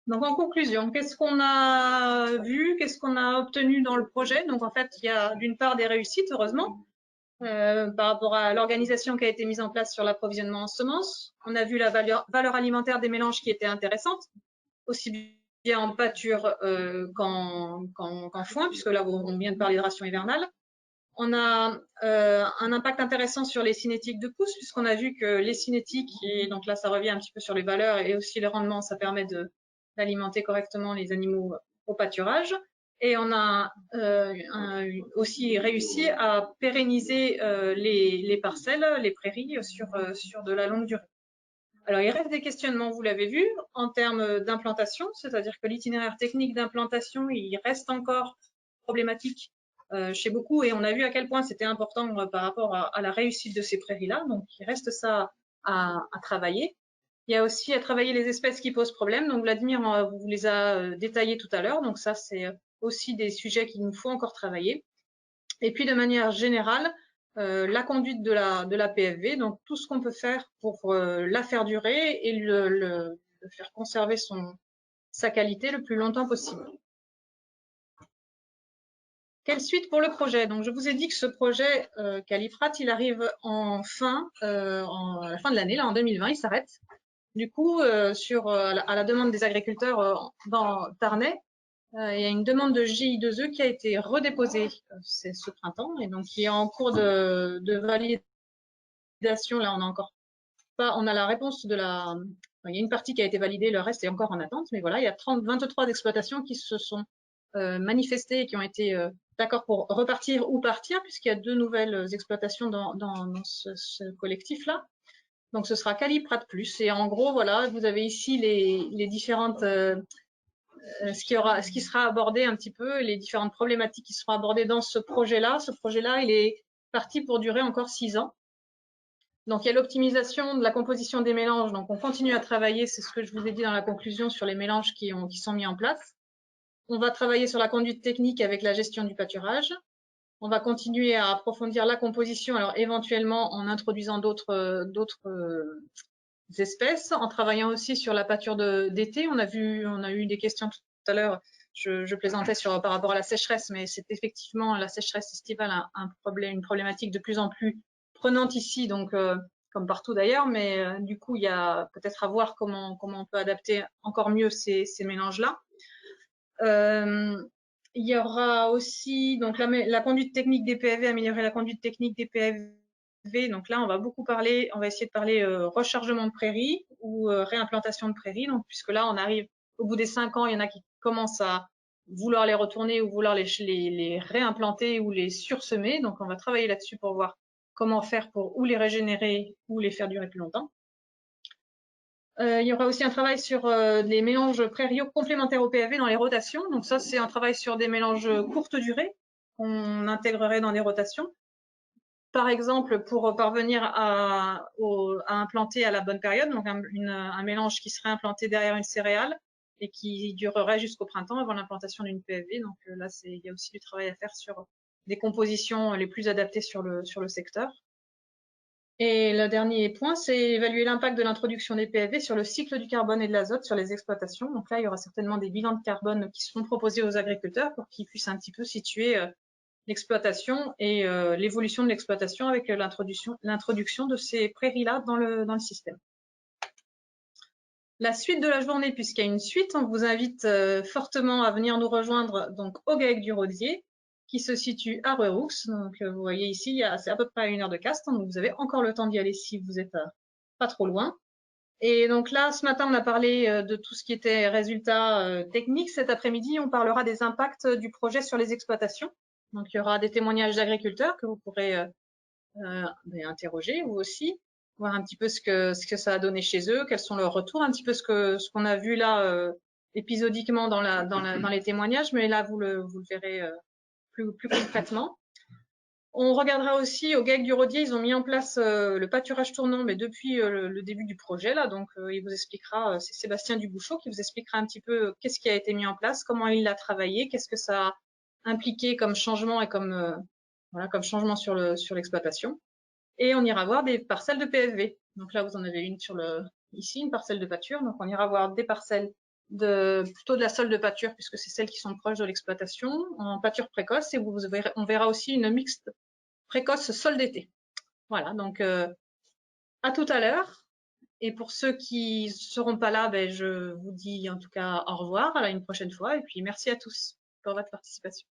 Donc, en conclusion, qu'est-ce qu'on a vu, qu'est-ce qu'on a obtenu dans le projet? Donc, en fait, il y a d'une part des réussites, heureusement, par rapport à l'organisation qui a été mise en place sur l'approvisionnement en semences. On a vu la valeur alimentaire des mélanges qui était intéressante, aussi bien en pâture qu'en foin, puisque là, on vient de parler de ration hivernale. On a un impact intéressant sur les cinétiques de pousse, puisqu'on a vu que les cinétiques, et donc là, ça revient un petit peu sur les valeurs et aussi les rendements, ça permet d'alimenter correctement les animaux au pâturage. Et on a aussi réussi à pérenniser les parcelles, les prairies sur de la longue durée. Alors, il reste des questionnements, vous l'avez vu, en termes d'implantation, c'est-à-dire que l'itinéraire technique d'implantation, il reste encore problématique chez beaucoup, et on a vu à quel point c'était important par rapport à la réussite de ces prairies-là. Donc, il reste ça à travailler. Il y a aussi à travailler les espèces qui posent problème. Donc, Vladimir vous les a détaillées tout à l'heure. Donc, ça, c'est aussi des sujets qu'il nous faut encore travailler. Et puis, de manière générale, la conduite de la PFV, donc tout ce qu'on peut faire pour la faire durer et le faire conserver sa qualité le plus longtemps possible. Quelle suite pour le projet? Donc, je vous ai dit que ce projet Caliprat, il arrive à la fin de l'année, là en 2020, il s'arrête. Du coup, à la demande des agriculteurs dans Tarnais, il y a une demande de GI2E qui a été redéposée ce printemps et donc qui est en cours de validation. Là, on a encore pas, on a la réponse il y a une partie qui a été validée, le reste est encore en attente. Mais voilà, il y a 23 exploitations qui se sont manifestées et qui ont été d'accord pour repartir ou partir, puisqu'il y a 2 nouvelles exploitations dans ce collectif-là. Donc, ce sera Caliprat Plus. Et en gros, voilà, vous avez ici les différentes ce qui sera abordé un petit peu, les différentes problématiques qui seront abordées dans ce projet-là. Ce projet-là, il est parti pour durer encore 6 ans. Donc, il y a l'optimisation de la composition des mélanges. Donc, on continue à travailler, c'est ce que je vous ai dit dans la conclusion, sur les mélanges qui sont mis en place. On va travailler sur la conduite technique avec la gestion du pâturage. On va continuer à approfondir la composition, alors éventuellement en introduisant d'autres espèces, en travaillant aussi sur la pâture d'été. On a eu des questions tout à l'heure. Je plaisantais par rapport à la sécheresse, mais c'est effectivement la sécheresse estivale une problématique de plus en plus prenante ici, donc comme partout d'ailleurs. Mais du coup, il y a peut-être à voir comment on peut adapter encore mieux ces mélanges-là. Il y aura aussi donc la conduite technique des PAV, améliorer la conduite technique des PAV. Donc là, on va essayer de parler rechargement de prairies ou réimplantation de prairies. Donc puisque là, on arrive au bout des 5 ans, il y en a qui commencent à vouloir les retourner ou vouloir les réimplanter ou les sursemer. Donc on va travailler là-dessus pour voir comment faire pour ou les régénérer ou les faire durer plus longtemps. Il y aura aussi un travail sur les mélanges prairiaux complémentaires au PAV dans les rotations. Donc ça, c'est un travail sur des mélanges courte durée qu'on intégrerait dans des rotations. Par exemple, pour parvenir à implanter à la bonne période, donc un mélange qui serait implanté derrière une céréale et qui durerait jusqu'au printemps avant l'implantation d'une PAV. Donc là, il y a aussi du travail à faire sur des compositions les plus adaptées sur le secteur. Et le dernier point, c'est évaluer l'impact de l'introduction des PAV sur le cycle du carbone et de l'azote sur les exploitations. Donc là, il y aura certainement des bilans de carbone qui seront proposés aux agriculteurs pour qu'ils puissent un petit peu situer l'exploitation et l'évolution de l'exploitation avec l'introduction de ces prairies-là dans le système. La suite de la journée, puisqu'il y a une suite, on vous invite fortement à venir nous rejoindre donc au GAEC du Rodier, qui se situe à Rueroux. Donc, vous voyez ici, c'est à peu près à 1 heure de Castres, donc vous avez encore le temps d'y aller si vous êtes pas trop loin. Et donc là, ce matin, on a parlé de tout ce qui était résultats techniques. Cet après-midi, on parlera des impacts du projet sur les exploitations. Donc, il y aura des témoignages d'agriculteurs que vous pourrez interroger, vous aussi, voir un petit peu ce que ça a donné chez eux, quels sont leurs retours, un petit peu ce qu'on a vu là épisodiquement dans les témoignages, mais là, vous le verrez plus concrètement. On regardera aussi au GAEC du Rodier, ils ont mis en place le pâturage tournant, mais depuis le début du projet là, donc il vous expliquera, c'est Sébastien Dubouchot qui vous expliquera un petit peu qu'est-ce qui a été mis en place, comment il l'a travaillé, qu'est-ce que ça a impliqué comme changement et comme changement sur l'exploitation. Et on ira voir des parcelles de PFV. Donc là, vous en avez une ici, une parcelle de pâture. Donc on ira voir des parcelles plutôt de la sole de pâture, puisque c'est celles qui sont proches de l'exploitation, en pâture précoce, et on verra aussi une mixte précoce sol d'été. Voilà, donc à tout à l'heure. Et pour ceux qui seront pas là, ben, je vous dis en tout cas au revoir à une prochaine fois, et puis merci à tous pour votre participation.